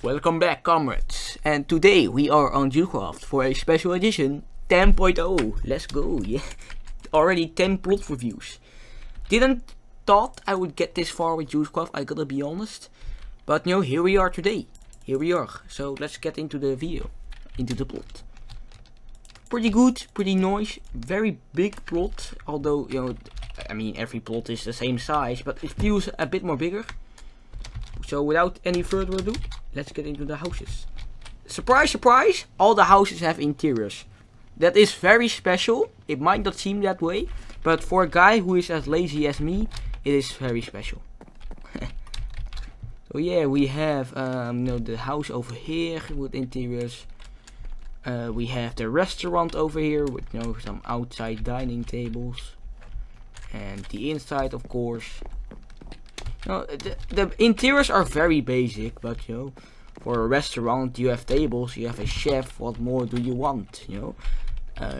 Welcome back, comrades, and today we are on JuiceCraft for a special edition 10.0. Let's go, yeah. Already 10 plot reviews. Didn't thought I would get this far with JuiceCraft, I gotta be honest. But you know, here we are today. Here we are. So let's get into the video, into the plot. Pretty good, pretty nice, very big plot. Although, you know, I mean, every plot is the same size, but it feels a bit more bigger. So without any further ado, let's get into the houses. Surprise, surprise, all the houses have interiors. That is very special. It might not seem that way, but for a guy who is as lazy as me, it is very special. So yeah, we have you know, the house over here with interiors. We have the restaurant over here with, you know, some outside dining tables. And the inside, of course. No, the interiors are very basic, but you know, for a restaurant you have tables, you have a chef. What more do you want? You know,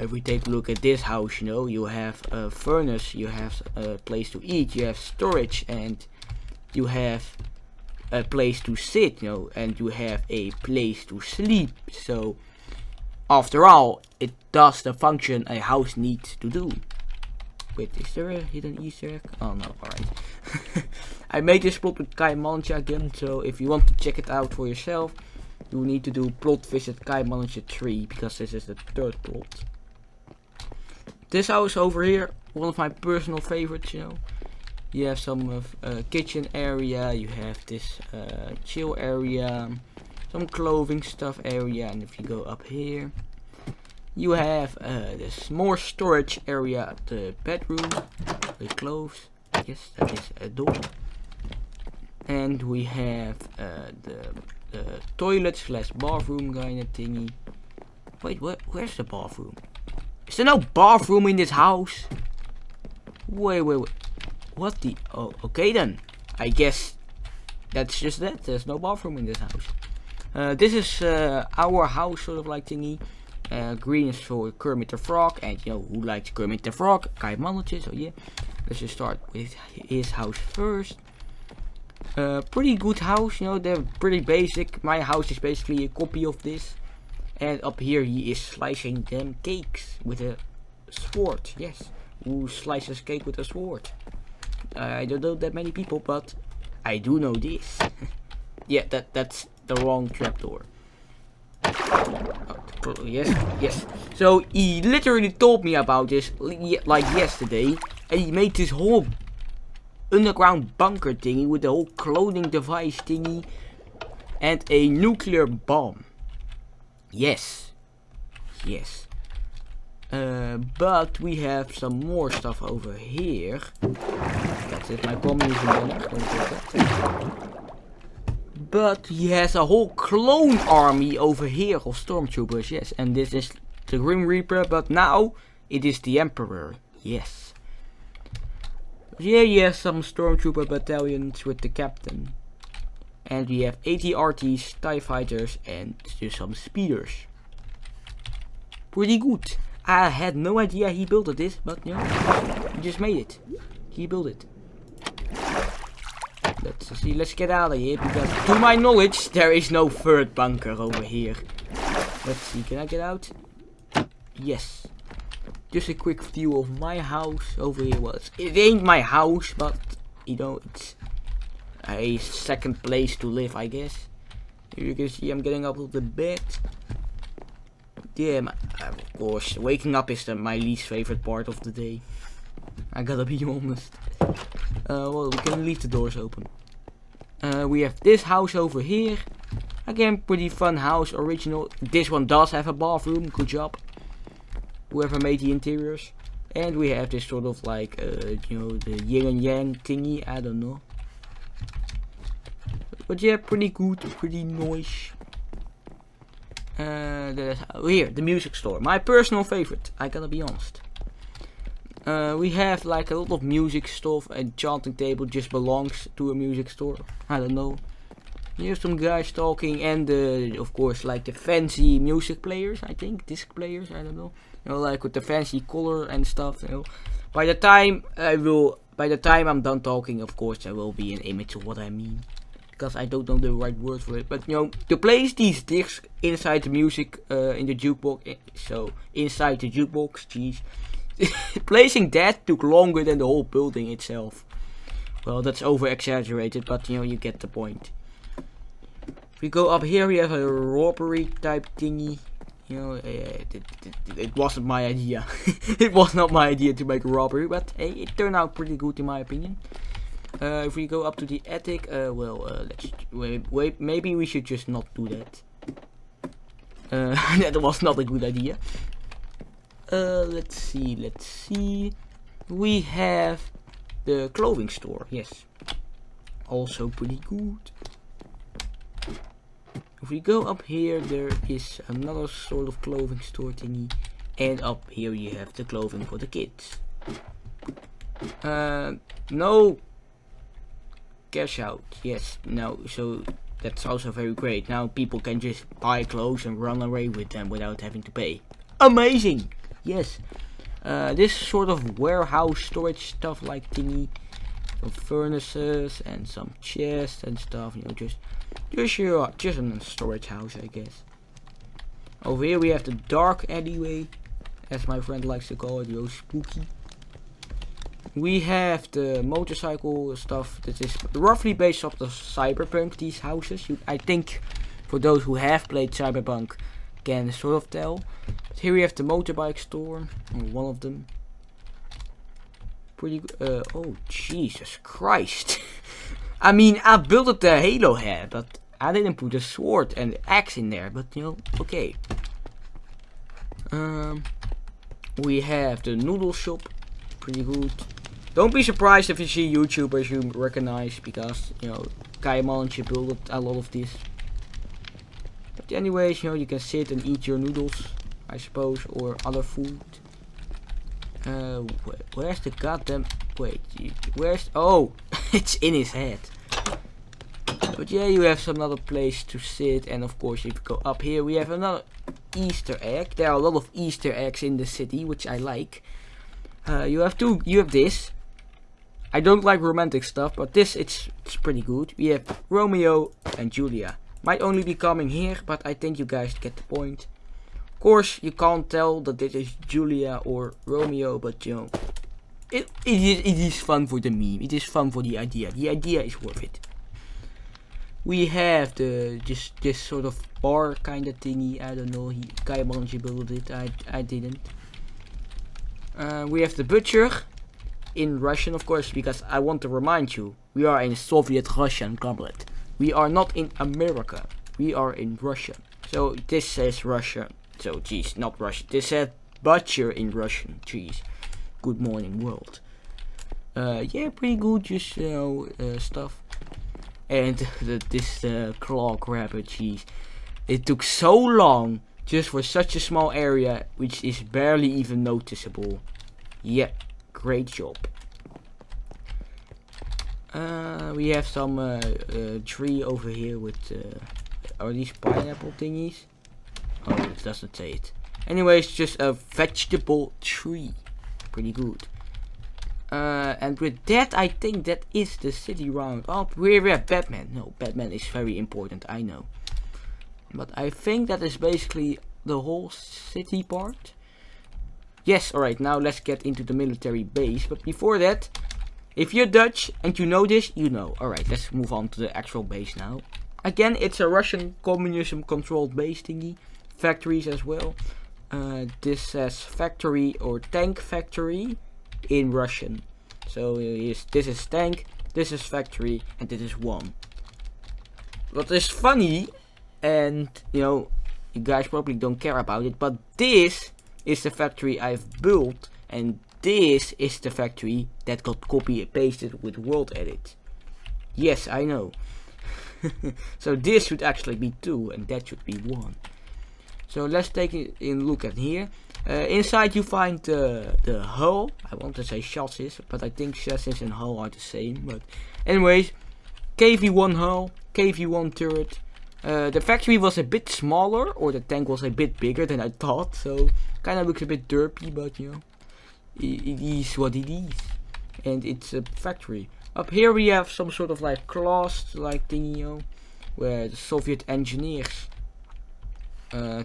if we take a look at this house, you know, you have a furnace, you have a place to eat, you have storage, and you have a place to sit, you know, and you have a place to sleep. So, after all, it does the function a house needs to do. Wait, is there a hidden Easter egg? Oh no, alright. I made this plot with Kai Mancha again, so if you want to check it out for yourself, you need to do plot visit Kai Mancha 3, because this is the third plot. This house over here, one of my personal favorites, you know. You have some kitchen area, you have this chill area, some clothing stuff area, and if you go up here, you have this more storage area at the bedroom with clothes. Yes, that is a door. And we have the toilet slash bathroom kind of thingy. Wait, where's the bathroom? Is there no bathroom in this house? Wait. What the? Oh, okay then. I guess that's just that. There's no bathroom in this house. This is our house, sort of like thingy. Green is for Kermit the Frog, and you know who likes Kermit the Frog? Kai Mannetje. So yeah, let's just start with his house first. Pretty good house, you know, they're pretty basic. My house is basically a copy of this. And up here he is slicing them cakes with a sword. Yes, who slices cake with a sword? I don't know that many people, but I do know this. Yeah, that's the wrong trapdoor. Oh, yes. So he literally told me about this like yesterday, and he made this whole underground bunker thingy with the whole cloning device thingy and a nuclear bomb. Yes. But we have some more stuff over here. That's it, my communism banner. Don't take that. But he has a whole clone army over here of stormtroopers, yes. And this is the Grim Reaper, but now it is the Emperor, yes. Yeah, he has some stormtrooper battalions with the captain. And we have AT-RTs, TIE fighters, and just some speeders. Pretty good. I had no idea he built this, but you know, he just made it. He built it. Let's see, let's get out of here, because to my knowledge there is no third bunker over here. Let's see, can I get out? Yes. Just a quick view of my house over here. Well, it ain't my house, but you know, it's a second place to live, I guess. Here you can see I'm getting up of the bed. Yeah, of course, waking up is my least favorite part of the day. I gotta be honest. Well, we can leave the doors open. We have this house over here. Again, pretty fun house, original. This one does have a bathroom, good job. Whoever made the interiors. And we have this sort of like, you know, the yin and yang thingy, I don't know. But yeah, pretty good, pretty nice. Here, the music store. My personal favorite, I gotta be honest. We have like a lot of music stuff. A enchanting table just belongs to a music store. I don't know. Here's some guys talking, and of course like the fancy music players, I think, disc players, I don't know. You know, like with the fancy color and stuff, you know. By the time I'm done talking, of course there will be an image of what I mean. because I don't know the right word for it. But you know, to place these discs inside the music in the jukebox, so inside the jukebox, jeez, placing that took longer than the whole building itself. Well, that's over exaggerated, but you know, you get the point. If we go up here, we have a robbery type thingy. You know, it wasn't my idea. It was not my idea to make a robbery, but hey, it turned out pretty good in my opinion. If we go up to the attic, let's wait. Maybe we should just not do that. That was not a good idea. Let's see. We have the clothing store. Yes, also pretty good. If we go up here, there is another sort of clothing store thingy, and up here you have the clothing for the kids. No cash out. Yes, no. So that's also very great. Now people can just buy clothes and run away with them without having to pay. Amazing. Yes. This sort of warehouse storage stuff like thingy, some furnaces and some chests and stuff. You know, just a storage house, I guess. Over here we have the dark alleyway, as my friend likes to call it, yo, spooky. We have the motorcycle stuff that is roughly based off the Cyberpunk, these houses. I think for those who have played Cyberpunk can sort of tell. But here we have the motorbike store, or one of them. Pretty good. Oh Jesus Christ. I mean, I built it the Halo head, but I didn't put a sword and axe in there, but you know, okay. We have the noodle shop, pretty good. Don't be surprised if you see YouTubers you recognize, because you know, Kaimanji built a lot of this. But anyways, you know, you can sit and eat your noodles, I suppose, or other food. Where's the goddamn, wait, where's, oh, it's in his head. But yeah, you have some other place to sit, and of course if you go up here we have another Easter egg. There are a lot of Easter eggs in the city, which I like. You have this. I don't like romantic stuff, but this it's pretty good. We have Romeo and Julia. Might only be coming here, but I think you guys get the point. Of course, you can't tell that this is Julia or Romeo, but you know, it is fun for the meme. It is fun for the idea. The idea is worth it. We have the this sort of bar kind of thingy. I don't know. Kaimanji built it. I didn't. We have the butcher in Russian, of course, because I want to remind you, we are in Soviet Russian goblet. We are not in America. We are in Russia. So this says Russia. So geez, not Russian. This says butcher in Russian. Geez. Good morning, world. Yeah, pretty good. Just you know, stuff. And this claw grabber, jeez. It took so long just for such a small area, which is barely even noticeable. Yeah, great job. We have some tree over here with, are these pineapple thingies? Oh, it doesn't say it. Anyways, just a vegetable tree. Pretty good. And with that, I think that is the city round up. We have Batman. No, Batman is very important, I know. But I think that is basically the whole city part. Yes, alright, now let's get into the military base. But before that, if you're Dutch and you know this, you know. Alright, let's move on to the actual base now. Again, it's a Russian communism controlled base thingy. Factories as well. This says factory or tank factory in Russian. So this is tank, this is factory, and this is one. What is funny, and you know, you guys probably don't care about it, but this is the factory I've built, and this is the factory that got copy and pasted with World Edit. Yes, I know. So this should actually be 2, and that should be 1. So let's take a look at here. Inside you find the hull. I want to say chassis, but I think chassis and hull are the same. But anyways, KV-1 hull, KV-1 turret. The factory was a bit smaller, or the tank was a bit bigger than I thought. So kind of looks a bit derpy, but you know, it is what it is. And it's a factory. Up here we have some sort of like class like thing, you know, where the Soviet engineers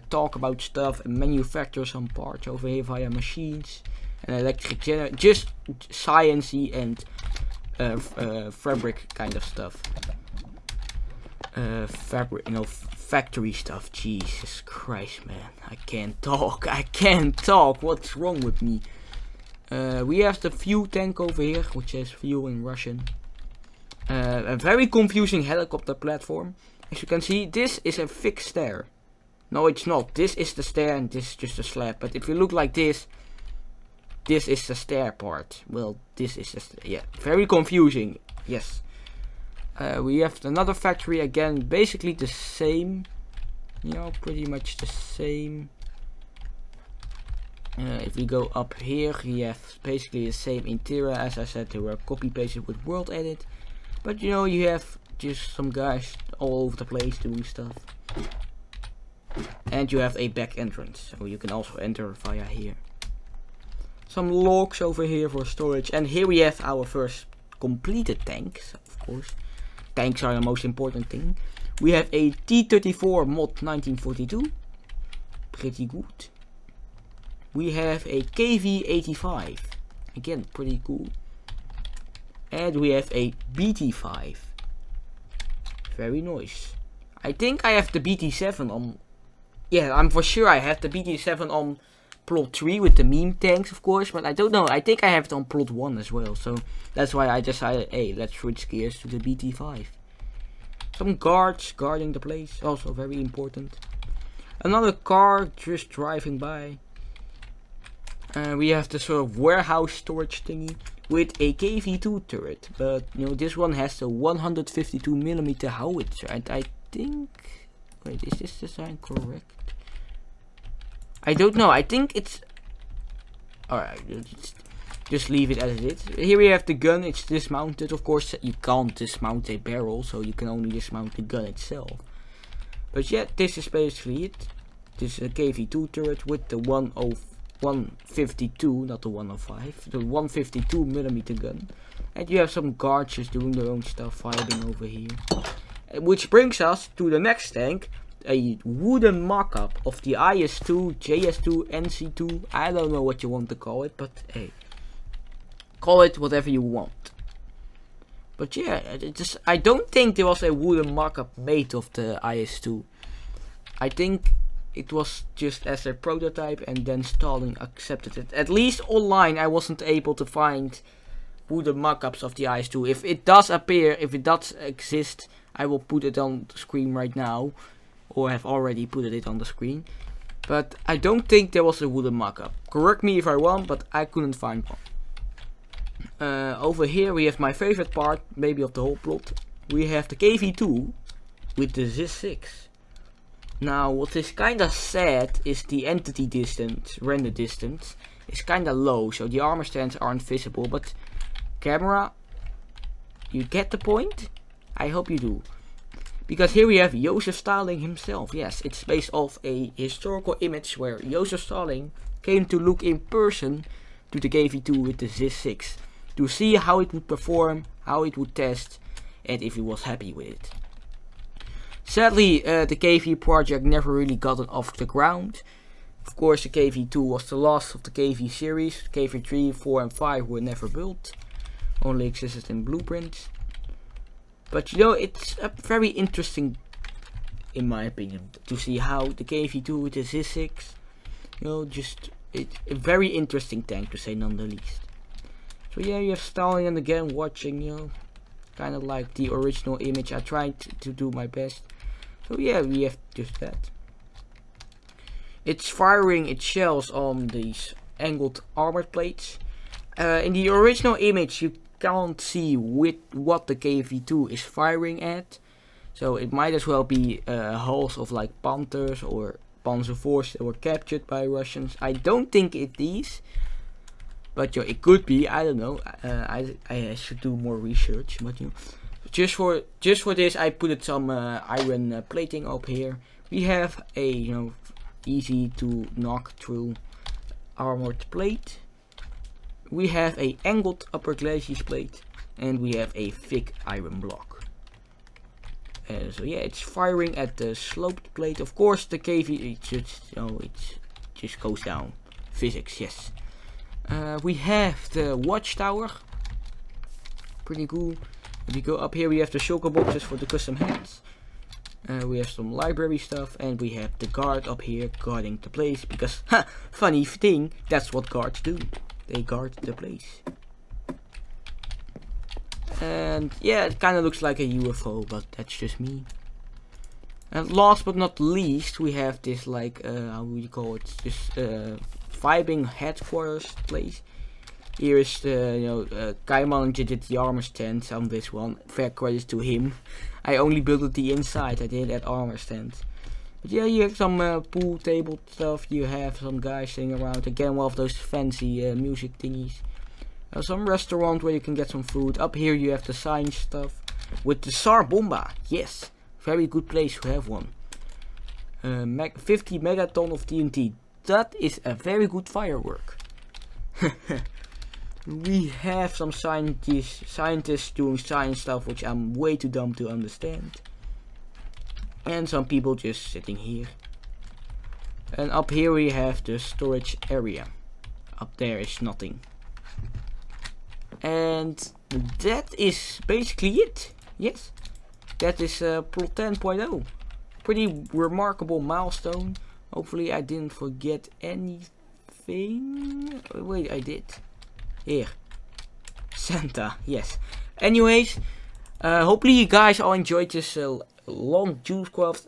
talk about stuff and manufacture some parts over here via machines and electric just sciencey and fabric kind of stuff. Fabric, you know, factory stuff. Jesus Christ, man, I can't talk. I can't talk. What's wrong with me? We have the fuel tank over here, which is fuel in Russian. A very confusing helicopter platform. As you can see, this is a fixed stair. No, it's not. This is the stair and this is just a slab. But if you look like this is the stair part. Well, this is the yeah, very confusing. Yes. We have another factory again, basically the same. You know, pretty much the same. If we go up here, we have basically the same interior. As I said, they were copy pasted with World Edit. But you know, you have just some guys all over the place doing stuff. And you have a back entrance, so you can also enter via here. Some logs over here for storage. And here we have our first completed tanks, of course. Tanks are the most important thing. We have a T-34 mod 1942. Pretty good. We have a KV-85. Again, pretty cool. And we have a BT-5. Very nice. I think I have the BT-7 on... Yeah, I'm for sure I have the BT-7 on plot 3 with the meme tanks, of course. But I don't know. I think I have it on plot 1 as well. So that's why I decided, hey, let's switch gears to the BT-5. Some guards guarding the place. Also very important. Another car just driving by. We have the sort of warehouse storage thingy with a KV-2 turret, but you know, this one has the 152mm howitzer, and I think, wait, is this design correct? I don't know. I think it's alright. Just leave it as it is. Here we have the gun. It's dismounted. Of course, you can't dismount a barrel, so you can only dismount the gun itself. But yeah, this is basically it. This is a KV-2 turret with the 152, not the 105, the 152mm gun. And you have some guards just doing their own stuff, firing over here. Which brings us to the next tank, a wooden mock-up of the IS-2, JS-2, NC-2, I don't know what you want to call it, but hey, call it whatever you want. But yeah, I don't think there was a wooden mock-up made of the IS-2. I think it was just as a prototype and then Stalin accepted it. At least online I wasn't able to find wooden mock-ups of the IS-2. If it does appear, if it does exist, I will put it on the screen right now. Or have already put it on the screen. But I don't think there was a wooden mock-up. Correct me if I'm wrong, but I couldn't find one. Over here we have my favorite part, maybe of the whole plot. We have the KV-2 with the ZIS-6. Now, what is kinda sad is the entity distance, render distance, is kinda low, so the armor stands aren't visible, but camera, you get the point? I hope you do. Because here we have Joseph Stalin himself. Yes, it's based off a historical image where Joseph Stalin came to look in person to the KV-2 with the ZIS-6 to see how it would perform, how it would test, and if he was happy with it. Sadly, the KV project never really got off the ground. Of course, the KV-2 was the last of the KV series. KV-3, 4 and 5 were never built. Only existed in blueprints. But you know, it's a very interesting, in my opinion, to see how the KV-2 with the ZIS-6, you know, just it's a very interesting tank to say none the least. So yeah, you have Stalin again watching, you know, kind of like the original image. I tried to do my best. So yeah, we have just that. It's firing its shells on these angled armor plates. In the original image, you can't see what the KV-2 is firing at, so it might as well be hulls of like Panthers or Panzer IVs that were captured by Russians. I don't think it is, but you know, it could be. I don't know. I should do more research, but you know, just for this, I put some iron plating up here. We have a, you know, easy to knock through armored plate. We have a angled upper glacis plate, and we have a thick iron block. So yeah, it's firing at the sloped plate. Of course, the cave it just goes down. Physics, yes. We have the watchtower. Pretty cool. If you go up here, we have the shulker boxes for the custom hands. We have some library stuff, and we have the guard up here guarding the place. Because, funny thing, that's what guards do. They guard the place. And yeah, it kind of looks like a UFO, but that's just me. And last but not least, we have this like, how would you call it? This vibing headquarters place. Here is the, Kaiman did the armor stand on this one. Fair credit to him. I only built it the inside, I did that armor stand. But yeah, you have some pool table stuff. You have some guys sitting around. Again, one of those fancy music thingies. Some restaurant where you can get some food. Up here you have the science stuff. With the SAR Bomba. Yes, very good place to have one. 50 megaton of TNT. That is a very good firework. We have some scientists doing science stuff, which I'm way too dumb to understand. And some people just sitting here. And up here we have the storage area. Up there is nothing. And that is basically it. Yes, that is plot 10.0. Pretty remarkable milestone. Hopefully I didn't forget anything. Wait, I did. Here, Santa. Yes. Anyways, hopefully you guys all enjoyed this long JuiceCraft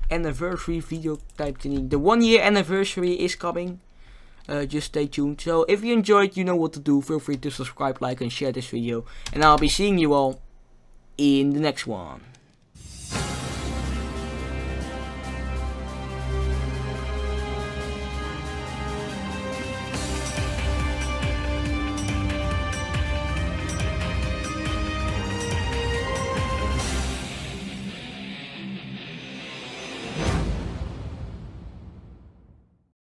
anniversary video type thing. The 1 year anniversary is coming. Just stay tuned. So if you enjoyed, you know what to do. Feel free to subscribe, like, and share this video. And I'll be seeing you all in the next one.